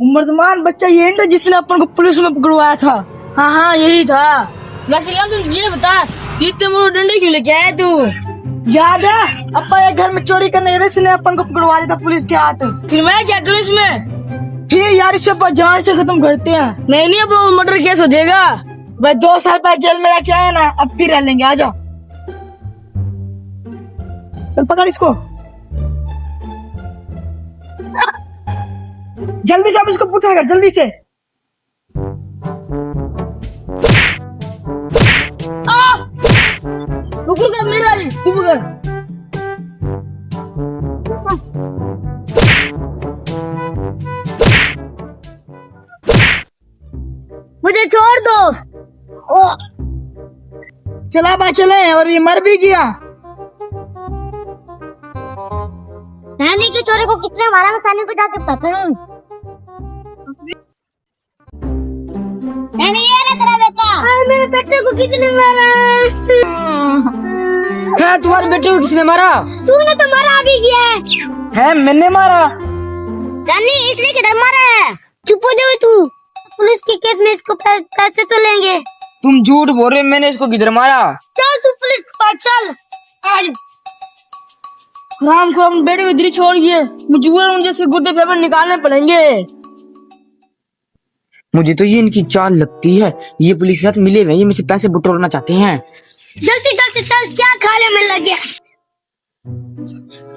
उम्रमान बच्चा ये ना जिसने अपन को पुलिस में पकड़वाया था। हाँ हाँ यही था। वैसे तुम ये बता इतने मोटे डंडे क्यों लेके आया तू? याद है अपन एक घर में चोरी करने गए थे, इसने अपन को पकड़वा दिया था पुलिस के हाथ। फिर मैं क्या करूँ इसमें? फिर यार इसे अपन जान से खत्म करते हैं। नहीं नहीं अब मर्डर केस हो जाएगा। भाई 2 साल पहले जेल में रखे आए ना, अब फिर रह लेंगे। आ जाओ चल पकड़ इसको, जल्दी से अब इसको उठाएगा जल्दी से। रुको कर मेरा ही तू पकड़। मुझे छोड़ दो। चला बा चले, और ये मर भी गया। नानी के चोरी को कितने मारा, मैं खाने को जाकर बताता हूँ। नानी ये रहा तेरा बेटा। मेरे बेटे को कितने मारा? है तुम्हारे बेटे को किसने मारा? तूने तो मारा भी गया है मैंने मारा। जानी इसलिए किधर मारा है? चुप हो जाओ तू, पुलिस के केस में इसको पैसे तो लेंगे। तुम झूठ बोल रहे हो, मैंने इसको किधर मारा? चल तू पुलिस के पास चल। राम को हम बेटे को इधर ही छोड़ दिए, मुझे जैसे गुर्दे पेपर निकालने पड़ेंगे। मुझे तो ये इनकी चाल लगती है, ये पुलिस के साथ मिले हुए हैं, ये मुझसे पैसे बटोरना चाहते हैं। जल्दी जल्दी चल, क्या खाने में लग गया?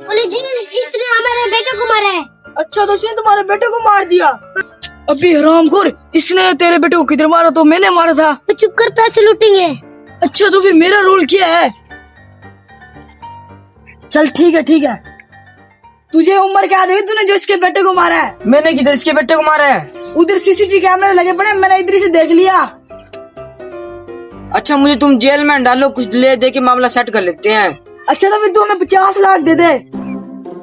पुलिस जी इसने हमारे बेटे को मारा है। अच्छा तो इसने तुम्हारे बेटे को मार दिया? अभी हरामखोर, इसने तेरे बेटे को किधर मारा? तो मैंने मारा था। तो चुप कर, पैसे लूटेंगे। अच्छा तो फिर मेरा रोल क्या है? चल ठीक है। तुझे उम्र क्या देगी तूने जो इसके बेटे को मारा है? मैंने किधर इसके बेटे को मारा है? उधर सीसीटीवी कैमरे लगे पड़े, मैंने इधर से देख लिया। अच्छा मुझे तुम जेल में डालो, कुछ ले दे के मामला सेट कर लेते हैं। अच्छा तो फिर तू हमें 50 लाख दे दे।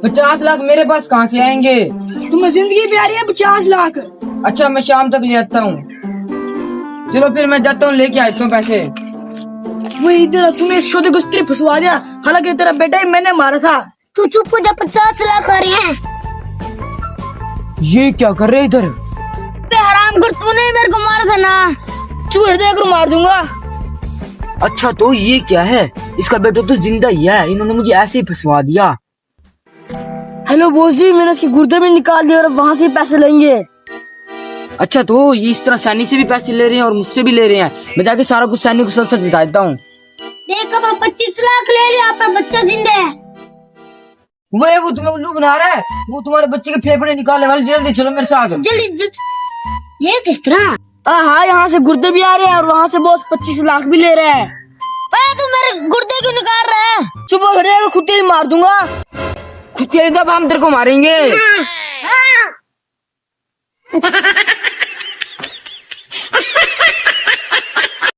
50 लाख मेरे पास कहाँ से आएंगे? तुम्हें जिंदगी प्यारी है, 50 लाख। अच्छा मैं शाम तक ले आता हूँ। चलो फिर मैं जाता हूँ, लेके आता हूँ पैसे। वो इधर तूने इस शोधे को स्त्री फंसवा दिया, हालांकि तेरा बेटा ही मैंने मारा था। तू चुप हो जा, 50 लाख आ रहे हैं। ये क्या कर रहे इधर? हरामखोर, तूने मेरे को मारा था ना। चूड़ देकर मार दूंगा। अच्छा तो ये क्या है? इसका बेटा तो जिंदा ही है, इन्होंने मुझे ऐसे ही फंसवा दिया। हेलो बॉस जी, मैंने इसके गुर्दे भी निकाल दिए और वहाँ से पैसे लेंगे। अच्छा तो ये इस तरह सैनी से भी पैसे ले रहे हैं और मुझसे भी ले रहे हैं। मैं जाके सारा कुछ सैनी को सच सच बता देता हूँ। देख अब 25 लाख ले लिया, आपका बच्चा जिंदा है। वो तुम्हें उल्लू बना रहा है, वो तुम्हारे बच्चे के फेफड़े निकालने वाले। जल्दी चलो मेरे साथ। जल्दी जल्दी। ये किस तरह? हाँ यहाँ से गुर्दे भी आ रहे हैं और वहाँ से बॉस 25 लाख भी ले रहे हैं। तू मेरे गुर्दे क्यों निकाल रहा है? चुप हो खड़े, खुद ही मार दूंगा। खुद के तब हम तेरे को मारेंगे। हाँ।